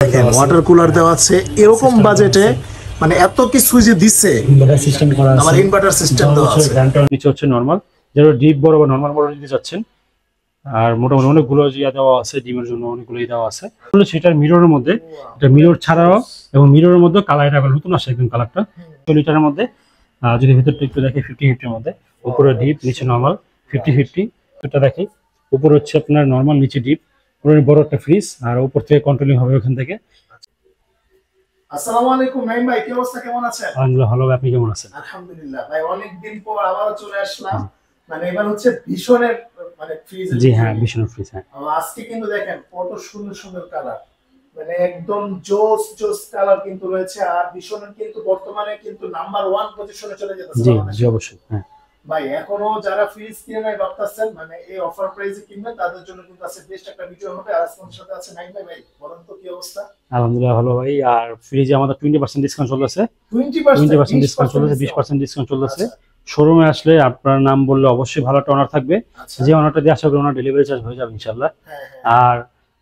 দেখেন water cooler দেওয়া আছে এরকম বাজেটে, মানে এত কিছু যে দিচ্ছে। ইনভার্টার সিস্টেম করা আছে, আমার ইনভার্টার সিস্টেম দেওয়া আছে। গ্রান্টার নিচে হচ্ছে নরমাল, যেটা ডিপ বড় বা নরমাল বড় দিতে যাচ্ছেন। আর মোটামুটি অনেকগুলো ইয়া দেওয়া আছে, ডিমের জন্য অনেকগুলো দেওয়া আছে। সেটার মিররের মধ্যে, এটা মিরর ছাড়াও এবং মিররের মধ্যে কালার এটা নতুন আসছে একদম কালারটা। 100 লিটারের মধ্যে যদি ভিতরটা একটু দেখে 50-50 মধ্যে, উপরে ডিপ নিচে নরমাল 50-50। এটা দেখে উপরে হচ্ছে আপনার নরমাল, নিচে ডিপ, পুরো বড় একটা ফ্রিজ, আর উপর থেকে কন্ট্রোলিং হবে ওখান থেকে। আসসালামু আলাইকুম নাইম ভাই, কি অবস্থা, কেমন আছেন? আলহামদুলিল্লাহ ভালো, আপনি কেমন আছেন? আলহামদুলিল্লাহ ভাই, অনেক দিন পর আবার চলে আসলাম। মানে এবার হচ্ছে ভীষণের মানে ফ্রিজ। জি হ্যাঁ, ভীষণের ফ্রিজ। হ্যাঁ, আজকে কিন্তু দেখেন কত সুন্দর সুন্দর কালার, মানে একদম জোস জোস কালার কিন্তু রয়েছে। আর ভীষণের কিন্তু বর্তমানে কিন্তু নাম্বার 1 পজিশনে চলে যেতেছে। জি জি অবশ্যই। হ্যাঁ ভাই, এখনো যারা ফ্রিজ কিনে নাই ভাবতাছেন, মানে এই অফার প্রাইসে কিনবেন, তাদের জন্য কিন্তু আছে বেস্ট একটা ভিডিও হবে। আর আজকে আমাদের সাথে আছে নাইম ভাই। ভাই বলেন তো কি অবস্থা? আলহামদুলিল্লাহ ভালো ভাই। আর ফ্রিজে আমাদের 20% ডিসকাউন্ট চলতেছে। 20% ডিসকাউন্ট চলতেছে, 20% ডিসকাউন্ট চলতেছে। শোরুমে আসলে আপনার নাম বললে অবশ্যই ভালো একটা অনার থাকবে। যে অনারটা দিয়ে আশা করি ওনার ডেলিভারি চার্জ হয়ে যাবে ইনশাআল্লাহ। আর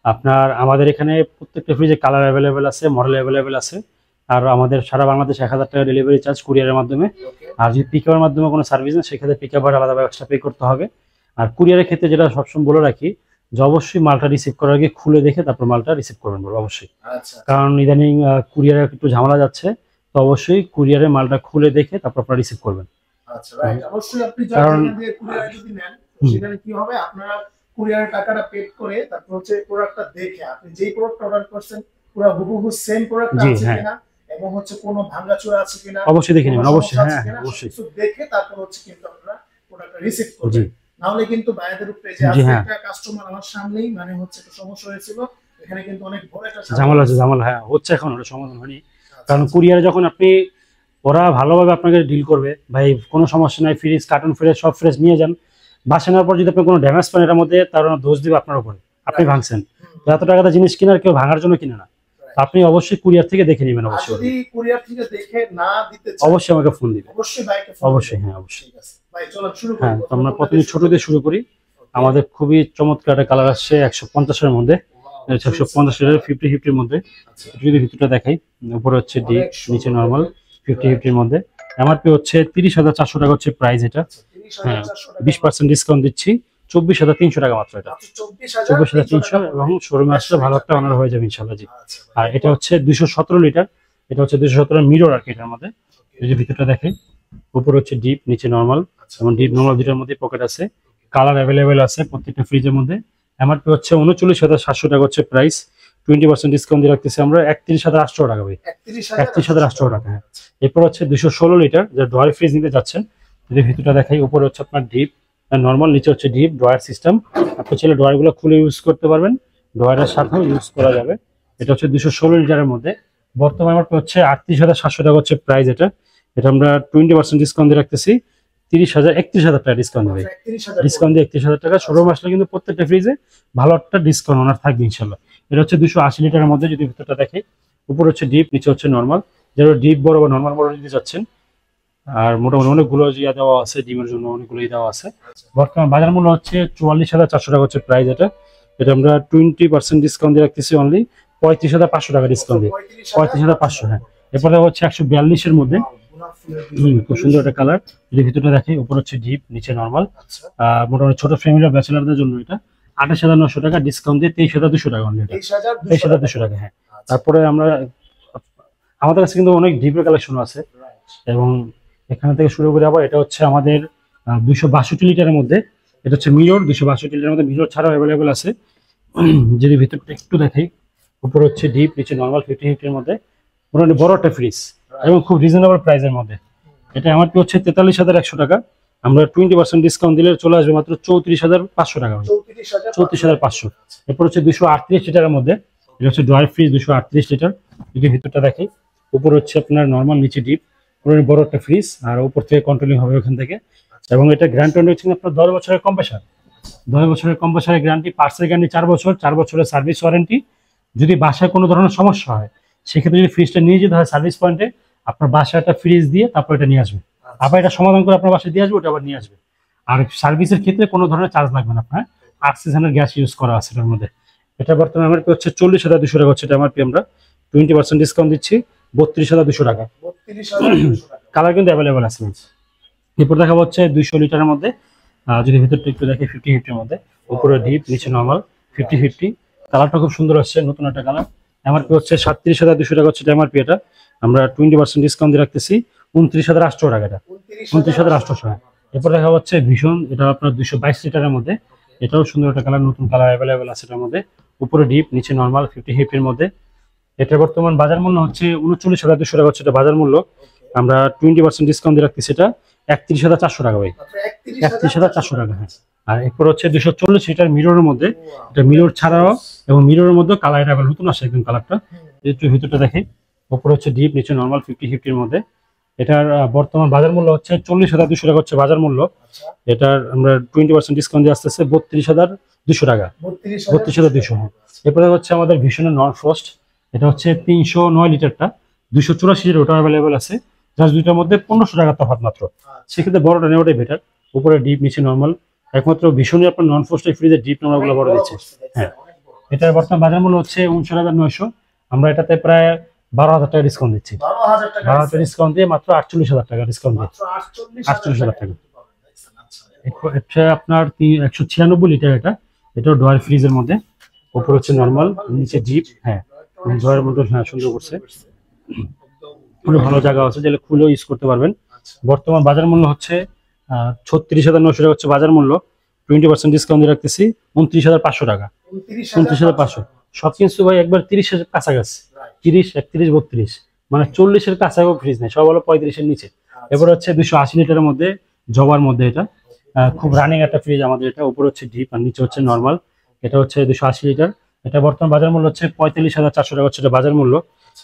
আপনার আমাদের এখানে প্রত্যেকটা ফ্রিজে কালার অ্যাভেলেবেল আছে, মডেল অ্যাভেলেবেল আছে। আর আমাদের সারা বাংলাদেশ 1000 টাকা ডেলিভারি চার্জ কুরিয়ারের মাধ্যমে। আর যদি পিকআপের মাধ্যমে কোনো সার্ভিস না, সেক্ষেত্রে পিকআপ আলাদা এক্সট্রা পে করতে হবে। আর কুরিয়ারের ক্ষেত্রে যেটা সবসময় বলে রাখি, যে অবশ্যই মালটা রিসিভ করার আগে খুলে দেখে তারপর মালটা রিসিভ করবেন বলবো অবশ্যই। কারণ ইদানিং কুরিয়ারে একটু ঝামেলা যাচ্ছে, তো অবশ্যই কুরিয়ারে মালটা খুলে দেখে তারপর আপনারা রিসিভ করবেন। আচ্ছা রাইট, অবশ্যই আপনি যখন কুরিয়ারে যদি নেন, সেখানে কি হবে, আপনারা কুরিয়ারের টাকাটা পে করে তারপর হচ্ছে প্রোডাক্টটা দেখে, আপনি যেই প্রোডাক্ট অর্ডার করছেন পুরো হুবহু সেম প্রোডাক্ট আছে কিনা, এবং হচ্ছে কোনো ভাঙাচোরা আছে কিনা অবশ্যই দেখে নেবেন। অবশ্যই হ্যাঁ অবশ্যই দেখে তারপর হচ্ছে কিন্তু আপনারা প্রোডাক্টটা রিসিভ করবেন। না হলে কিন্তু বাইরের উপরে যে একটা কাস্টমার আমার সামনেই মানে হচ্ছে একটা সমস্যা হয়েছিল, এখানে কিন্তু অনেক বড় একটা ঝামেলা হ্যাঁ হচ্ছে, এখন ওটা সমাধান হয়নি। কারণ কুরিয়ারে যখন আপনি, ওরা ভালোভাবে আপনাকে ডিল করবে, ভাই কোনো সমস্যা নাই, ফ্রিজ কার্টন ফ্রেশ সব ফ্রেশ নিয়ে যান। বাসা নেওয়ার পর যদি আপনি কোনো ড্যামেজ পান, এটার মধ্যে তার দোষ দিবে আপনার উপরে, আপনি ভাঙছেন। এত টাকাটা জিনিস কিনার কেউ ভাঙার জন্য কিনে না। আপনি অবশ্যই কুরিয়ার থেকে দেখে নেবেন। অবশ্যই যদি কুরিয়ার থেকে দেখে না দিতে চান, অবশ্যই আমাকে ফোন দিবেন। অবশ্যই ভাইকে ফোন অবশ্যই হ্যাঁ অবশ্যই। ঠিক আছে ভাই, চলো শুরু করি। হ্যাঁ, আমরা প্রথমে ছোট দিয়ে শুরু করি। আমাদের খুবই চমৎকার একটা কালার আসছে 150 এর মধ্যে, 150 এর 50-50 এর মধ্যে। যদি ভিতরটা দেখাই, উপরে হচ্ছে ডিপ, নিচে নরমাল 50-50 এর মধ্যে। এমআরপি হচ্ছে 30,400 টাকা হচ্ছে প্রাইস এটা। হ্যাঁ, 20% ডিসকাউন্ট দিচ্ছি, 24,300 টাকা মাত্র এটা। 24,300, এবং শোরুমে আসলে ভালো একটা অনার হয়ে যাবে ইনশাআল্লাহ জি। আর এটা হচ্ছে 217 লিটার, এটা হচ্ছে 217 মিরর আর কি এটার মধ্যে। যদি ভিতরটা দেখে, উপরে হচ্ছে ডিপ, নিচে নরমাল, এবং ডিপ নরমাল দুটার মধ্যে পকেট আছে। কালার অ্যাভেলেবেল আছে প্রত্যেকটা ফ্রিজের মধ্যে। এমআরপি হচ্ছে 39,700 টাকা হচ্ছে প্রাইস। 20% ডিসকাউন্ট দিয়ে রাখতেছি আমরা 31,800 টাকা ভাই, 31,800 টাকা। হ্যাঁ, এরপর হচ্ছে 216 লিটার, যে ড্রয়ার ফ্রিজ নিতে যাচ্ছেন। যদি ভিতরটা দেখাই, উপরে হচ্ছে আপনার ডিপ নরমাল, নিচে হচ্ছে ডিপ ড্রয়ার সিস্টেম। আপনি চাইলে ড্রয়ারগুলো খুলে ইউজ করতে পারবেন, ড্রয়ারের সাথেও ইউজ করা যাবে। এটা হচ্ছে 216 লিটারের মধ্যে। বর্তমানে এমআরপি হচ্ছে 38,700 টাকা হচ্ছে প্রাইস এটা। এটা আমরা 20% ডিসকাউন্ট দিয়ে রাখতেছি 31,000 টাকা ডিসকাউন্ট দেবে। ডিসকাউন্ট দিয়ে 31,000 টাকা। শোরুম আসলে কিন্তু প্রত্যেকটা ফ্রিজে ভালো একটা ডিসকাউন্ট ওনার থাকবে ইনশাল্লাহ। এটা হচ্ছে 280 লিটারের মধ্যে। যদি ভিতরটা দেখে, উপর হচ্ছে ডিপ, নিচে হচ্ছে নর্মাল, যারা ডিপ বড় বা নর্মাল বড় দিতে চাচ্ছেন। আর মোটামুটি অনেকগুলো ইয়া দেওয়া আছে, ডিমের জন্য অনেকগুলো দেওয়া আছে। বর্তমান বাজার মূল্য হচ্ছে 44,400 টাকা হচ্ছে প্রাইস এটা। এটা আমরা 20% ডিসকাউন্ট দিয়ে রাখতেছি অনলি 35,500 টাকা ডিসকাউন্ট দিয়ে, 35,500। হ্যাঁ, এরপরে হচ্ছে 142 এর মধ্যে, খুব সুন্দর একটা কালার। যদি ভিতরটা দেখে, উপর হচ্ছে ডিপ, নিচে নরমাল। মোটামুটি ছোট ফ্যামিলি ব্যাচেলারদের জন্য এটা 28,900 টাকা ডিসকাউন্ট দিয়ে 23,200 টাকা অনলি এটা, 23,200 টাকা। হ্যাঁ, তারপরে আমরা, আমাদের কাছে কিন্তু অনেক ডিপের কালেকশন আছে, এবং এখান থেকে শুরু করে আবার এটা হচ্ছে আমাদের 262 লিটারের মধ্যে। এটা হচ্ছে মিরর, 262 লিটারের মধ্যে মিরর ছাড়াও অ্যাভেলেবেল আছে। যদি ভিতরটা একটু দেখাই, উপর হচ্ছে ডিপ, নিচে নরমাল 50-50 এর মধ্যে। মোটামুটি বড় একটা ফ্রিজ এবং খুব রিজনেবল প্রাইসের মধ্যে। এটা এমআরপি হচ্ছে 43,100 টাকা। আমরা 20% ডিসকাউন্ট দিলে চলে আসবে মাত্র 34,500 টাকা, 34,500। এরপর হচ্ছে 238 লিটারের মধ্যে। এটা হচ্ছে ড্রয়ার ফ্রিজ, 238 লিটার। যদি ভিতরটা দেখি, উপর হচ্ছে আপনার নরমাল, নিচে ডিপ, পুরো বড় একটা ফ্রিজ, আর উপর থেকে কন্ট্রোলিং হবে ওখান থেকে। এবং এটা গ্যারান্টি হচ্ছে আপনার 10 বছরের কম্প্রেসার, 10 বছরের কম্প্রেসারের গ্যারান্টি, পার্টসের গ্যারান্টি 4 বছর, 4 বছরের সার্ভিস ওয়ারেন্টি। যদি বাসায় কোনো ধরনের সমস্যা হয়, সেক্ষেত্রে যদি ফ্রিজটা নিয়ে যেতে হয় সার্ভিস পয়েন্টে, আপনার বাসায় একটা ফ্রিজ দিয়ে তারপর এটা নিয়ে আসবে, আবার এটা সমাধান করে আপনার বাসায় দিয়ে আসবে, ওটা আবার নিয়ে আসবে। আর সার্ভিসের ক্ষেত্রে কোনো ধরনের চার্জ লাগবে না আপনার। আর্টিসানের গ্যাস ইউজ করা আছে এটার মধ্যে। এটা বর্তমানে এমআরপি হচ্ছে 40,200 টাকা হচ্ছে, এটা এমআরপি আমরা 20% ডিসকাউন্ট দিচ্ছি 32,200 টাকা। 32,200 টাকা। কালার কিন্তু অ্যাভেলেবল আছে। এরপর দেখা হচ্ছে 200 লিটারের মধ্যে, যদি ভিতরটা একটু দেখে 50-50 এর মধ্যে, উপরে ডিপ নিচে নরমাল 50-50। কালারটা খুব সুন্দর আসছে, নতুন একটা কালার। এমআরপি হচ্ছে 37,200 টাকা হচ্ছে এমআরপি, এটা আমরা 20% ডিসকাউন্ট দিয়ে রাখতেছি 29,800 টাকা, এটা 29,800 টাকা। এরপর দেখা হচ্ছে ভীষণ, এটা আপনার 222 লিটারের মধ্যে, এটাও সুন্দর একটা কালার, নতুন কালার অ্যাভেলেবল আছে এটার মধ্যে, উপরে ডিপ নিচে নরমাল 50-50 এর মধ্যে। এটা বর্তমান বাজার মূল্য হচ্ছে 39,200 টাকা হচ্ছে এটা বাজার মূল্য, আমরা 20% ডিসকাউন্ট দিয়ে রাখতেছি এটা 31,400 টাকা ভাই, 31,400 টাকা। হ্যাঁ, আর এরপর হচ্ছে 240 লিটার মিররের মধ্যে, এটা মিরর ছাড়াও এবং মিররের মধ্যে কালার এটা নতুন আসে একদম কালারটা, একটু ভিতরটা দেখে, উপরে হচ্ছে ডিপ নিচে নরমাল 50-50 এর মধ্যে। এটার বর্তমান বাজার মূল্য হচ্ছে 40,200 টাকা হচ্ছে বাজার মূল্য, এটার আমরা 20% ডিসকাউন্ট দিয়ে আসতেছে 32,200 টাকা, 32,200। হ্যাঁ, এরপরে হচ্ছে আমাদের ভীষণের নন ফ্রস্ট, এটা হচ্ছে 309 লিটারটা 284 লিটার, ওটা অ্যাভেলেবল আছে, জাস্ট দুইটার মধ্যে 1500 টাকা তফাৎ মাত্র, সেক্ষেত্রে বড়টা নেওয়াটাই বেটার, উপরে ডিপ নিচে নরমাল। একমাত্র ভীষণই আপনার নন ফ্রস্টের ফ্রিজে ডিপ নোংরাগুলো বড় দিচ্ছে। হ্যাঁ, এটার বর্তমান বাজার মূল্য হচ্ছে 59,900, আমরা এটাতে প্রায় 12,000 টাকা ডিসকাউন্ট দিচ্ছি, 12,000 ডিসকাউন্ট দিয়ে মাত্র 48,000 টাকা ডিসকাউন্ট দিয়ে 48,000 টাকা। এটা আপনার 196 লিটার, এটাও ডয়ার ফ্রিজের মধ্যে, উপরে হচ্ছে নরমাল নিচে ডিপ। হ্যাঁ, ডয়ারের মধ্যে সুন্দর করছে, অনেক ভালো জায়গা আছে, যেগুলো খুলেও ইউজ করতে পারবেন। বর্তমান বাজার মূল্য হচ্ছে 36,900 টাকা হচ্ছে বাজার মূল্য, 20% ডিসকাউন্ট দিয়ে রাখতেছি 29,500 টাকা, 29,500। সবকিছু ভাই একবার 30-এর কাছাকাছি, 30, 31, 32, মানে 40-এর কাছাকাছি ফ্রিজ নেই, সব হলো 35-এর নিচে। এবার হচ্ছে 280 লিটারের মধ্যে জবার মধ্যে, এটা খুব রানিং একটা ফ্রিজ আমাদের, এটা উপরে হচ্ছে ডিপ আর নিচে হচ্ছে নরমাল, এটা হচ্ছে 280 লিটার, এটা বর্তমান বাজার মূল্য হচ্ছে 45,400 টাকা হচ্ছে এটা বাজার মূল্য,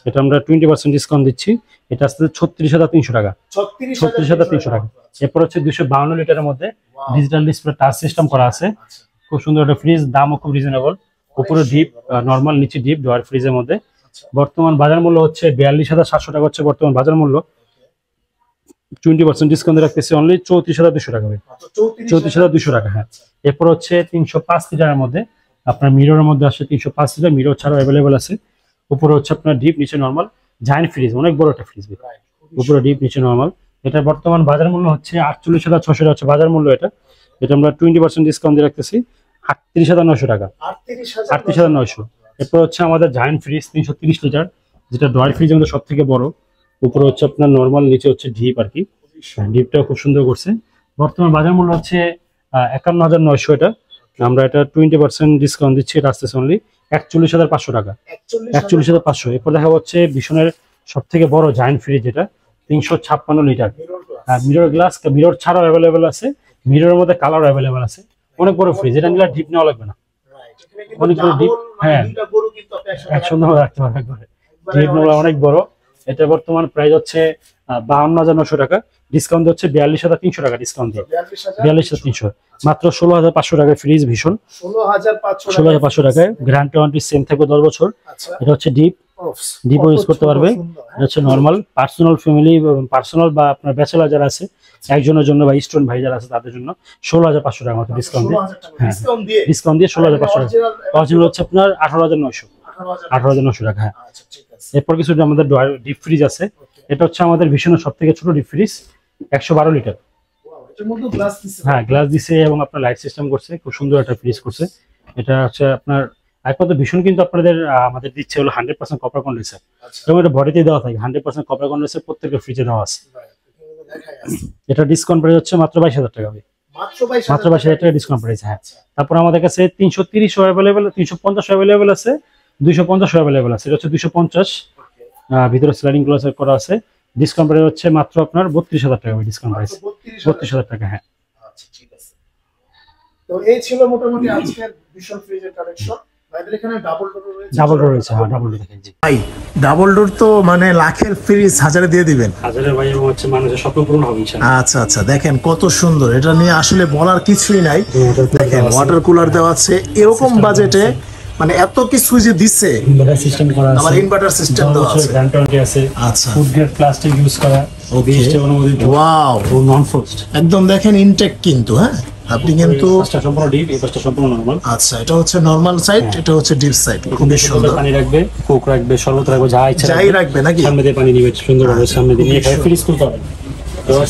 এটা আমরা 20% ডিসকাউন্ট দিচ্ছি, এটা আসছে 36,300 টাকা, 36,300 টাকা। এরপর হচ্ছে 252 লিটারের মধ্যে ডিজিটাল ডিসপ্লে টাচ সিস্টেম করা আছে, খুব সুন্দর একটা ফ্রিজ, দামও খুব রিজনেবল, উপরে ডিপ নরমাল নিচে ডিপ ডয়ার ফ্রিজের মধ্যে। বর্তমান বাজার মূল্য হচ্ছে 42,700 টাকা হচ্ছে বর্তমান বাজার মূল্য, 20% ডিসকাউন্ট রাখতেছি অনলি 34,200 টাকা, 34,200 টাকা। হ্যাঁ, এরপর হচ্ছে 305 লিটারের মধ্যে, আপনার মিররের মধ্যে আসে 305 লিটার, মিরর ছাড়াও অ্যাভেলেবল আছে, উপরে হচ্ছে আপনার ডিপ নিচে নরমাল, জায়ান্ট ফ্রিজ, অনেক বড় একটা ফ্রিজ, উপরে ডিপ নিচে নরমাল। এটা বর্তমান বাজার মূল্য হচ্ছে 48,600 টাকা হচ্ছে বাজার মূল্য, এটা আমরা 20% ডিসকাউন্ট দিয়ে রাখতেছি 38,900 টাকা, 38,900। এরপর হচ্ছে আমাদের জায়ান্ট ফ্রিজ 330 লিটার, যেটা ডয়ার ফ্রিজের মধ্যে সব থেকে বড়, উপরে হচ্ছে আপনার নরমাল নিচে হচ্ছে ডিপ আর কি, ডিপটাও খুব সুন্দর করছে। বর্তমান বাজার মূল্য হচ্ছে 51,900, এটা আমরা এটা 20% ডিসকাউন্ট দিচ্ছি, এটা আসতেছে অনলি 41,500 টাকা, 41,500। এরপর দেখা হচ্ছে ভীষণের সব থেকে বড় জায়ান্ট ফ্রিজ, এটা 356 লিটার, মিরর গ্লাস, মিরর ছাড়াও অ্যাভেলেবেল আছে, মিররের মধ্যে কালার অ্যাভেলেবেল আছে, অনেক বড় ফ্রিজ, এটা নিলে ডিপ নেওয়া লাগবে না, অনেক বড় ডিপ। হ্যাঁ, একসঙ্গে রাখতে পারবে, ডিপ নেওয়া অনেক বড়। এটা বর্তমান প্রাইস হচ্ছে 52,900 টাকা, ডিসকাউন্ট হচ্ছে 42,300 টাকা, ডিসকাউন্ট দিয়ে 42,300, মাত্র 16,500 টাকায় ফ্রিজ ভীষণ, 16,500 টাকায়, গ্যারান্টি ওয়ারেন্টি সেম থাকবে 10 বছর। এটা হচ্ছে ডিপ ইউজ করতে পারবে, এটা হচ্ছে নরমাল, পার্সোনাল ফ্যামিলি, পার্সোনাল বা আপনার ব্যাচেলার যারা আছে একজনের জন্য বা স্টুডেন্ট ভাই যারা আছে তাদের জন্য 16,500 টাকা মতো ডিসকাউন্ট দিয়ে, হ্যাঁ ডিসকাউন্ট দিয়ে 16,500 টাকা। অরিজিনাল হচ্ছে আপনার 18,900 টাকা। হ্যাঁ, এরপর কিছু আমাদের ডিপ ফ্রিজ আছে, এটা হচ্ছে আমাদের ভীষণের সব থেকে ছোট ডিপ ফ্রিজ, 112 লিটার। হ্যাঁ, গ্লাস দিছে এবং আপনার লাইট সিস্টেম করছে, খুব সুন্দর একটা ফ্রিজ করছে। এটা হচ্ছে আপনার একমাত্র ভীষণ কিন্তু আপনাদের আমাদের দিচ্ছে হলো 100% কপার কন্ডেন্সার, এবং এটা বডিতে দেওয়া থাকে 100% কপার কন্ডেন্সার, প্রত্যেকের ফ্রিজে দেওয়া আছে। এটা ডিসকাউন্ট প্রাইস হচ্ছে মাত্র 22,000 টাকা, মাত্র 22,000 টাকা ডিসকাউন্ট প্রাইস। হ্যাঁ, তারপর আমাদের কাছে 330 অ্যাভেলেবেল, 350 অ্যাভেলেবেল আছে, 250 অ্যাভেলেবেল আছে। এটা হচ্ছে 250, ভিতরে স্লাইডিং গ্লাস করা আছে, ডিসকাউন্ট প্রাইস হচ্ছে মাত্র আপনার 32,000 টাকা, ডিসকাউন্ট প্রাইস 32,000 টাকা। হ্যাঁ, আচ্ছা ঠিক আছে। তো এই ছিল মোটামুটি আজকের ভীষণ ফ্রিজের কালেকশন। ভাইদের এখানে ডাবল ডোর রয়েছে, ডাবল ডোর রয়েছে। হ্যাঁ, ডাবল ডোর দেখেন জি ভাই, ডাবল ডোর তো মানে লাখের ফ্রিজ হাজারে দিয়ে দিবেন, হাজারের ভাই, এবং হচ্ছে মানুষের স্বপ্ন পূরণ হবে ইনশাআল্লাহ। আচ্ছা আচ্ছা, দেখেন কত সুন্দর, এটা নিয়ে আসলে বলার কিছুই নাই। দেখেন ওয়াটার কুলার দেওয়া আছে, এরকম বাজেটে মানে এত কিছু যে দিচ্ছে, ইনভার্টার সিস্টেম করা আছে, আমার ইনভার্টার সিস্টেম দেওয়া আছে, গ্যারান্টি আছে। আচ্ছা, ফুড গ্রেড প্লাস্টিক ইউজ করা, ওকে, ওয়াও, নন ফ্রস্ট একদম দেখেন ইনটেক কিন্তু। হ্যাঁ, আপনি কিন্তু পাঁচটা সম্পূর্ণ ডিপ, এই পাঁচটা সম্পূর্ণ নরমাল। আচ্ছা, এটা হচ্ছে নরমাল সাইড, এটা হচ্ছে ডিপ সাইড। খুবই সুন্দর। পানি রাখবে, কোক রাখবে, শরবত রাখবে, যা ইচ্ছা যাই রাখবে নাকি? সামনে দিয়ে পানি নিবে সুন্দরভাবে, সামনে দিয়ে নিয়ে ফ্রিজ করতে হবে। ড্রয়ার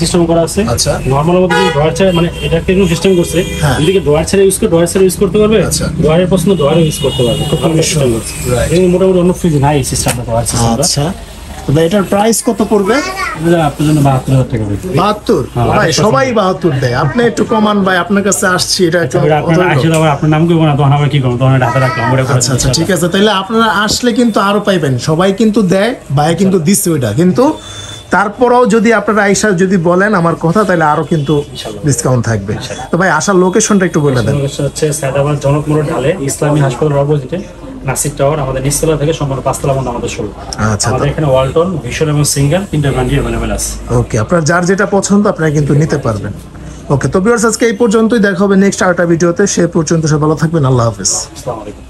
সিস্টেম করা আছে। আচ্ছা, নরমাল মধ্যে ড্রয়ার ছাড়া, মানে এটা একটা সিস্টেম করছে, যদি ড্রয়ার ছাড়া ইউজ করে ড্রয়ার ছাড়া ইউজ করতে পারবে, ড্রয়ারের পছন্দ ড্রয়ার ইউজ করতে পারবে। খুব ভালো সিস্টেম করছে। এই মোটামুটি অন্য ফ্রিজ নাই সিস্টেমটা, ড্রয়ার সিস্টেমটা। আচ্ছা, তো এটার প্রাইস কত পড়বে? এটা আপনার জন্য 72,000 টাকা পড়বে। 72? ভাই সবাই 72 দেয়, আপনি একটু কমান ভাই, আপনার কাছে আসছি, এটা একটু আপনার আসলে আবার আপনার নাম করবো না, তখন আমরা কি করবো, তখন হাতে রাখলাম। আচ্ছা আচ্ছা, ঠিক আছে, তাহলে আপনারা আসলে কিন্তু আরো পাইবেন। সবাই কিন্তু দেয়, ভাই কিন্তু দিচ্ছে ওইটা, কিন্তু তারপরেও যদি আপনারা আইসা যদি বলেন আমার কথা, তাহলে আরো কিন্তু ডিসকাউন্ট থাকবে। তো ভাই আসার লোকেশনটা একটু বলে দেন। লোকেশন হচ্ছে সায়দাবাদ জনক মোড় ঢালে ইসলামী হাসপাতাল অপোজিটে নাসির টাওয়ার, আমাদের নিচতলা থেকে সম্পূর্ণ 5 তলা পর্যন্ত আমাদের শোরুম। আচ্ছা, আমাদের এখানে ওয়ালটন, ভিশন এবং সিঙ্গেল তিনটা ব্র্যান্ডই अवेलेबल আছে। ওকে, আপনার যার যেটা পছন্দ আপনারা কিন্তু নিতে পারবেন। ওকে, তো ভিউয়ার্স আজকে এই পর্যন্তই, দেখা হবে নেক্সট আরেকটা ভিডিওতে। সে পর্যন্ত সবাই ভালো থাকবেন, আল্লাহ হাফেজ। আসসালামু আলাইকুম।